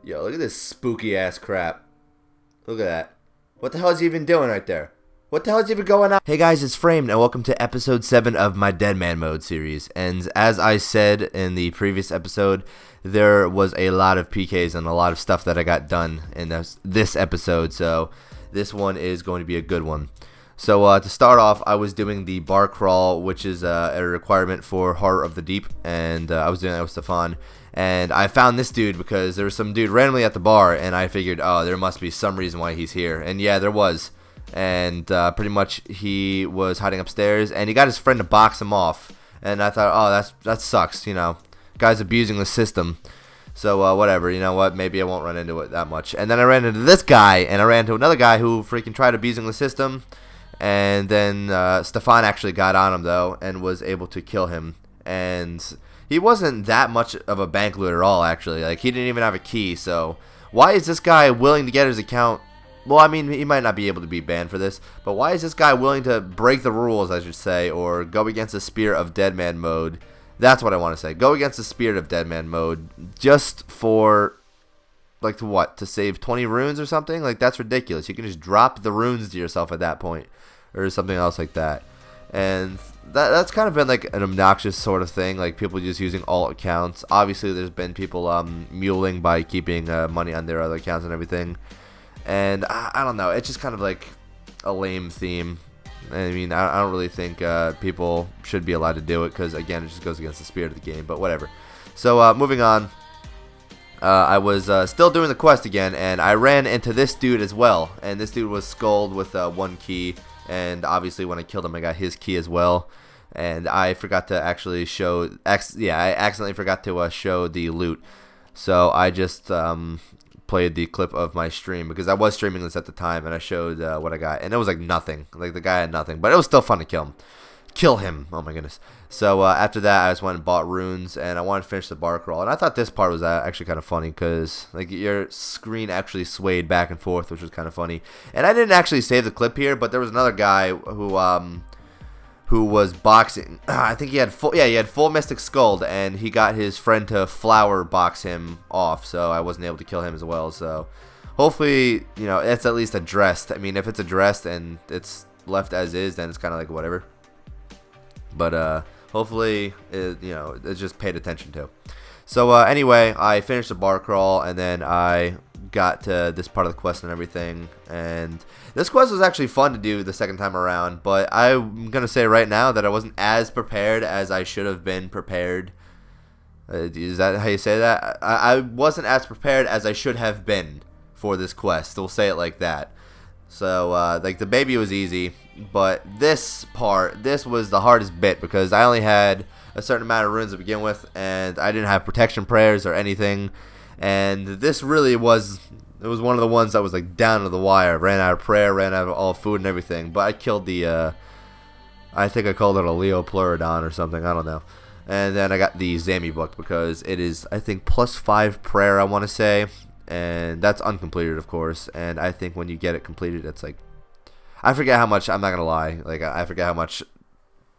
Yo, look at this spooky ass crap. Look at that. What the hell is he even doing right there? What the hell is even going on? Hey guys, it's Framed, and welcome to episode 7 of my Deadman mode series. And as I said in the previous episode, there was a lot of PKs and a lot of stuff that I got done in this episode, so this one is going to be a good one. So to start off, I was doing the bar crawl, which is a requirement for Heart of the Deep, and I was doing that with Stefan. And I found this dude because there was some dude randomly at the bar, and I figured, oh, there must be some reason why he's here. And yeah, there was. And pretty much he was hiding upstairs, and he got his friend to box him off. And I thought, oh, that sucks, you know. Guy's abusing the system. So whatever, you know what, maybe I won't run into it that much. And then I ran into this guy, and I ran into another guy who freaking tried abusing the system. And then Stefan actually got on him, though, and was able to kill him. And he wasn't that much of a bank loot at all, actually. Like, he didn't even have a key, so why is this guy willing to get his account? Well, I mean, he might not be able to be banned for this, but why is this guy willing to break the rules, I should say, or go against the spirit of Deadman mode? That's what I want to say. Go against the spirit of Deadman mode just for, like, to what? To save 20 runes or something? Like, that's ridiculous. You can just drop the runes to yourself at that point, or something else like that. And that's kind of been like an obnoxious sort of thing, like people just using alt accounts. Obviously, there's been people muling by keeping money on their other accounts and everything. And I don't know, it's just kind of like a lame theme. I mean, I don't really think people should be allowed to do it because, again, it just goes against the spirit of the game, but whatever. So, moving on, I was still doing the quest again, and I ran into this dude as well. And this dude was skulled with one key. And obviously when I killed him, I got his key as well. And I forgot to actually show... I accidentally forgot to show the loot. So I just played the clip of my stream, because I was streaming this at the time, and I showed what I got. And it was like nothing. Like, the guy had nothing. But it was still fun to kill him. Kill him! Oh my goodness. So after that, I just went and bought runes, and I wanted to finish the bar crawl. And I thought this part was actually kind of funny, because like your screen actually swayed back and forth, which was kind of funny. And I didn't actually save the clip here, but there was another guy who was boxing. I think he had full Mystic Skull, and he got his friend to flower box him off, so I wasn't able to kill him as well. So hopefully, you know, it's at least addressed. I mean, if it's addressed and it's left as is, then it's kind of like whatever. But hopefully, it's just paid attention to. So anyway, I finished the bar crawl, and then I got to this part of the quest and everything. And this quest was actually fun to do the second time around, but I'm going to say right now that I wasn't as prepared as I should have been prepared. Is that how you say that? I wasn't as prepared as I should have been for this quest. We'll say it like that. So, like, the baby was easy, but this was the hardest bit, because I only had a certain amount of runes to begin with, and I didn't have protection prayers or anything, and this really was, it was one of the ones that was, like, down to the wire. Ran out of prayer, ran out of all food and everything, but I killed the, I think I called it a Leopleurodon or something, I don't know. And then I got the Zami book, because it is, I think, +5 prayer, I want to say. And that's uncompleted, of course. And I think when you get it completed, it's like, I forget how much. I'm not gonna lie, like, I forget how much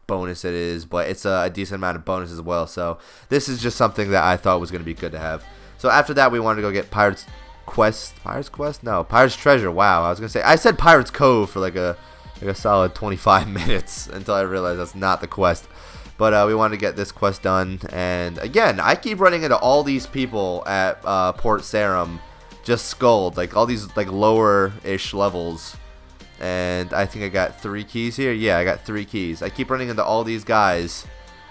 bonus it is, but it's a decent amount of bonus as well. So this is just something that I thought was gonna be good to have. So after that, we wanted to go get Pirate's Treasure. Wow, I was gonna say, I said Pirate's Cove for like a solid 25 minutes until I realized that's not the quest. But we wanted to get this quest done, and again, I keep running into all these people at Port Sarum, just skulled, like all these like lower-ish levels, and I think I got 3 keys here. Yeah, I got 3 keys. I keep running into all these guys,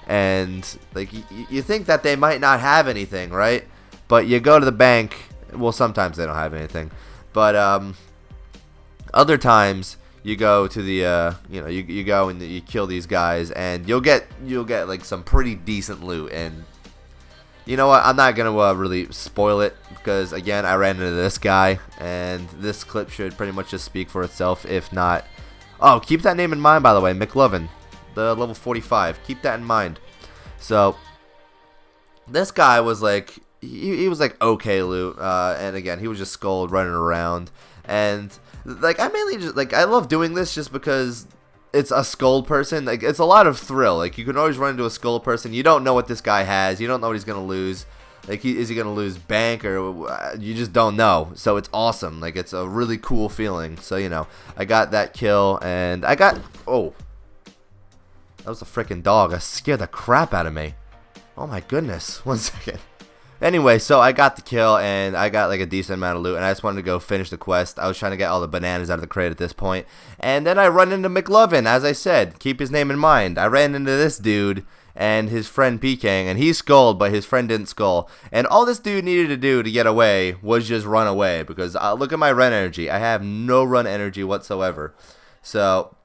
and like you think that they might not have anything, right? But you go to the bank. Well, sometimes they don't have anything, but other times you go to the you go and you kill these guys, and you'll get like some pretty decent loot. And you know what, I'm not gonna really spoil it, because again, I ran into this guy, and this clip should pretty much just speak for itself. If not, oh, keep that name in mind, by the way, McLovin, the level 45, keep that in mind. So this guy was like, he was like okay loot, and again, he was just skulled running around. And like, I mainly just, like, I love doing this just because it's a skull person. Like, it's a lot of thrill. Like, you can always run into a skull person. You don't know what this guy has. You don't know what he's gonna lose. Like, is he gonna lose bank, or you just don't know. So it's awesome. Like, it's a really cool feeling. So, you know, I got that kill, and I got, oh, that was a freaking dog. That scared the crap out of me. Oh my goodness. 1 second. Anyway, so I got the kill, and I got like a decent amount of loot, and I just wanted to go finish the quest. I was trying to get all the bananas out of the crate at this point, and then I run into McLovin, as I said. Keep his name in mind. I ran into this dude and his friend Peking, and he skulled, but his friend didn't skull. And all this dude needed to do to get away was just run away, because look at my run energy. I have no run energy whatsoever. So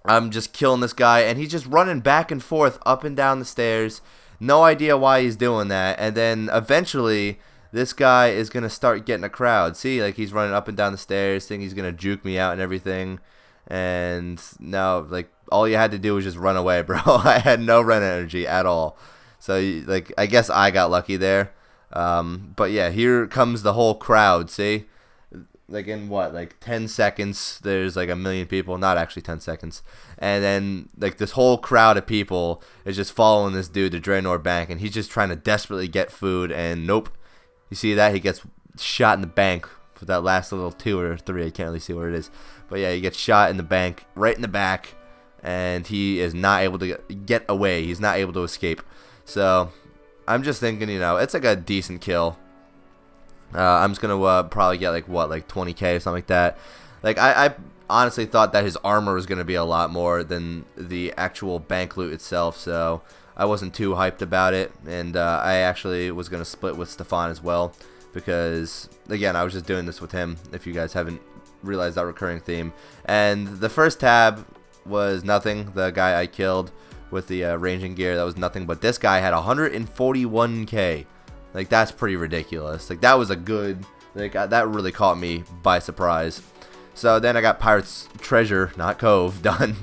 I'm just killing this guy, and he's just running back and forth up and down the stairs. No idea why he's doing that. And then eventually this guy is going to start getting a crowd. See, like, he's running up and down the stairs, thinking he's going to juke me out and everything. And now, like, all you had to do was just run away, bro. I had no run energy at all. So, like, I guess I got lucky there. But yeah, here comes the whole crowd, see? Like, in what, like 10 seconds, there's like a million people. Not actually 10 seconds. And then, like, this whole crowd of people is just following this dude to Draenor Bank, and he's just trying to desperately get food, and nope. You see that? He gets shot in the bank for that last little 2 or 3. I can't really see where it is. But yeah, he gets shot in the bank, right in the back, and he is not able to get away. He's not able to escape. So I'm just thinking, you know, it's like a decent kill. I'm just going to probably get, like, what, like 20k or something like that. Like, I honestly thought that his armor was going to be a lot more than the actual bank loot itself, so I wasn't too hyped about it. And I actually was going to split with Stefan as well, because, again, I was just doing this with him, if you guys haven't realized that recurring theme. And the first tab was nothing. The guy I killed with the ranging gear, that was nothing. But this guy had 141k. Like, that's pretty ridiculous. Like, that was a good, like, that really caught me by surprise. So then I got Pirate's Treasure, not Cove, done.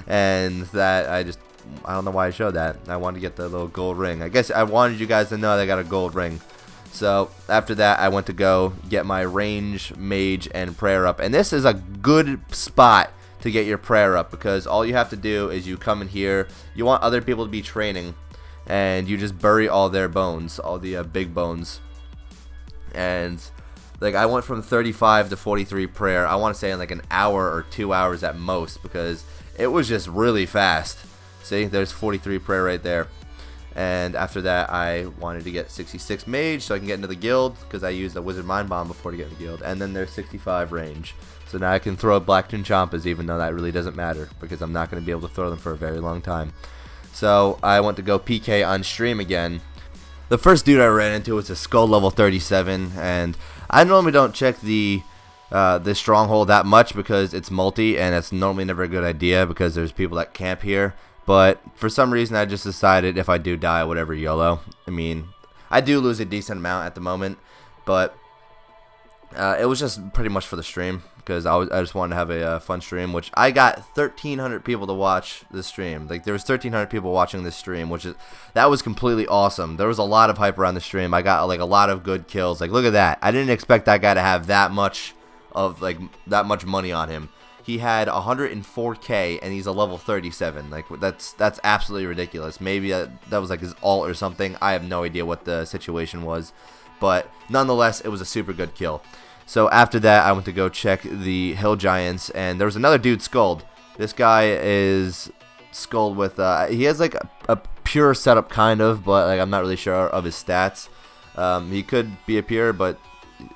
And that, I don't know why I showed that. I wanted to get the little gold ring. I guess I wanted you guys to know that I got a gold ring. So after that, I went to go get my range, mage, and prayer up. And this is a good spot to get your prayer up, because all you have to do is you come in here. You want other people to be training, and you just bury all their bones, all the big bones. And like, I went from 35 to 43 prayer, I want to say in like an hour or 2 hours at most, because it was just really fast. See, there's 43 prayer right there. And after that, I wanted to get 66 mage so I can get into the guild, because I used a wizard mind bomb before to get in the guild. And then there's 65 range, so now I can throw black Chinchampas, even though that really doesn't matter, because I'm not going to be able to throw them for a very long time. So I went to go PK on stream again. The first dude I ran into was a skull level 37, and I normally don't check the stronghold that much, because it's multi, and it's normally never a good idea because there's people that camp here. But for some reason, I just decided if I do die, whatever, YOLO. I mean, I do lose a decent amount at the moment, but it was just pretty much for the stream, because I just wanted to have a fun stream, which I got 1,300 people to watch this stream. Like, there was 1,300 people watching this stream, that was completely awesome. There was a lot of hype around the stream. I got like a lot of good kills. Like, look at that. I didn't expect that guy to have that much money on him. He had 104k, and he's a level 37. Like, that's absolutely ridiculous. Maybe that was like his ult or something. I have no idea what the situation was, but nonetheless, it was a super good kill. So after that, I went to go check the hill giants, and there was another dude skulled. This guy is skulled with he has like a pure setup kind of, but like, I'm not really sure of his stats. He could be a pure, but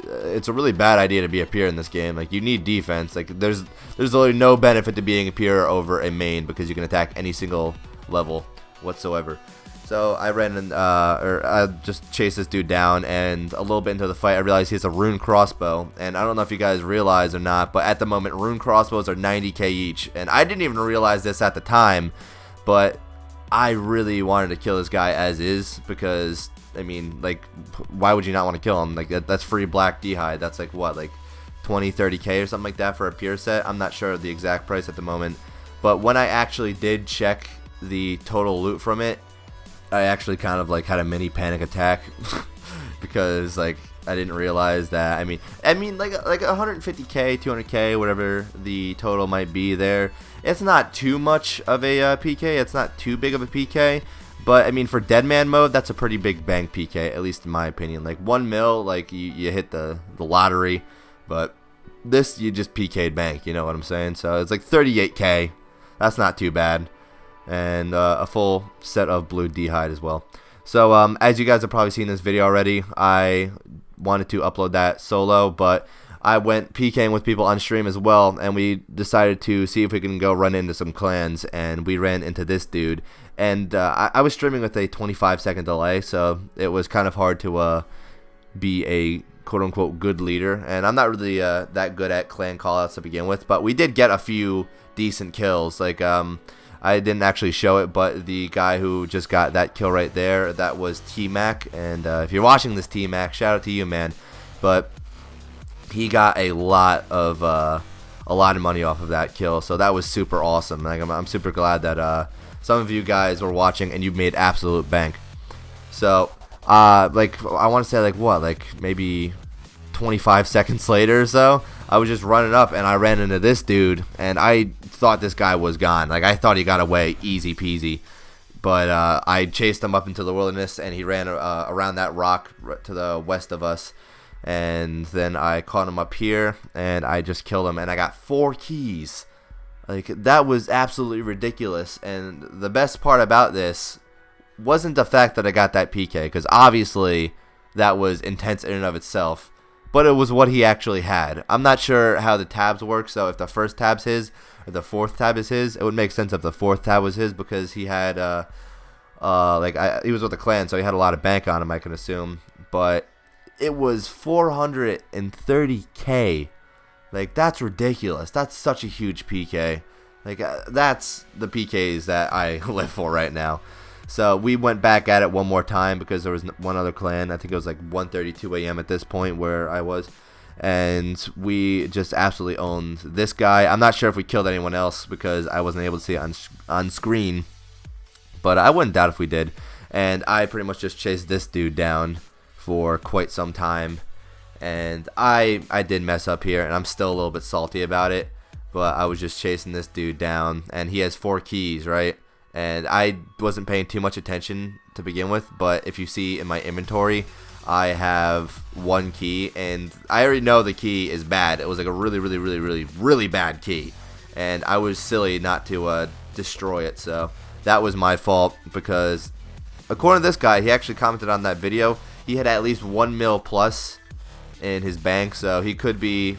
it's a really bad idea to be a pure in this game. Like, you need defense. Like, there's literally no benefit to being a pure over a main, because you can attack any single level whatsoever. So I ran in, I just chased this dude down, and a little bit into the fight, I realized he has a rune crossbow. And I don't know if you guys realize or not, but at the moment, rune crossbows are 90k each. And I didn't even realize this at the time, but I really wanted to kill this guy as is, because, I mean, like, why would you not want to kill him? Like, that's free black d'hide. That's like, what, like 20, 30k or something like that for a pure set? I'm not sure of the exact price at the moment. But when I actually did check the total loot from it, I actually kind of like had a mini panic attack because like I didn't realize that. I mean like 150k, 200k, whatever the total might be there. It's not too much of a PK. It's not too big of a PK, But I mean, for Deadman mode, that's a pretty big bank PK, at least in my opinion. Like 1 mil, like you hit the lottery, but this you just PK'd bank. You know what I'm saying? So it's like 38k. That's not too bad, and a full set of blue D-hide as well. So as you guys have probably seen this video already, I wanted to upload that solo, but I went PKing with people on stream as well, and we decided to see if we can go run into some clans, and we ran into this dude. And I was streaming with a 25-second delay, so it was kind of hard to be a quote-unquote good leader. And I'm not really that good at clan callouts to begin with, but we did get a few decent kills. Like I didn't actually show it, but the guy who just got that kill right there, that was T-Mac. And if you're watching this, T-Mac, shout out to you, man. But he got a lot of money off of that kill, so that was super awesome. Like I'm super glad that some of you guys were watching and you made absolute bank. So like I want to say like maybe 25 seconds later or so, I was just running up and I ran into this dude, and I thought this guy was gone. Like I thought he got away easy peasy, but I chased him up into the wilderness, and he ran around that rock to the west of us. And then I caught him up here, and I just killed him, and I got 4 keys. Like, that was absolutely ridiculous. And the best part about this wasn't the fact that I got that PK, because obviously that was intense in and of itself, but it was what he actually had. I'm not sure how the tabs work, so if the first tab's his or the 4th tab is his, it would make sense if the 4th tab was his, because he had he was with the clan, so he had a lot of bank on him, I can assume. But it was 430k. Like, that's ridiculous. That's such a huge PK. Like, that's the PKs that I live for right now. So we went back at it one more time, because there was one other clan. I think it was like 1:32 a.m. at this point where I was. And we just absolutely owned this guy. I'm not sure if we killed anyone else, because I wasn't able to see it on screen. But I wouldn't doubt if we did. And I pretty much just chased this dude down for quite some time. And I did mess up here, and I'm still a little bit salty about it, but I was just chasing this dude down, and he has 4 keys, right? And I wasn't paying too much attention to begin with, but if you see in my inventory, I have 1 key, and I already know the key is bad. It was like a really bad key, and I was silly not to destroy it. So that was my fault, because according to this guy, he actually commented on that video, he had at least 1 mil plus in his bank, so he could be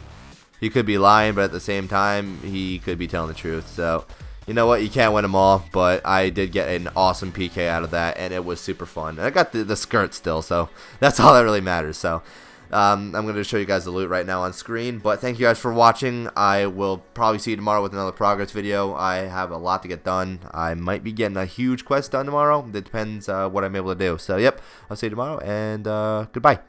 lying, but at the same time he could be telling the truth. So you know what, you can't win them all, but I did get an awesome PK out of that, and it was super fun. And I got the skirt still, so that's all that really matters. So I'm going to show you guys the loot right now on screen, but thank you guys for watching. I will probably see you tomorrow with another progress video. I have a lot to get done. I might be getting a huge quest done tomorrow. It depends what I'm able to do. So yep, I'll see you tomorrow, and goodbye.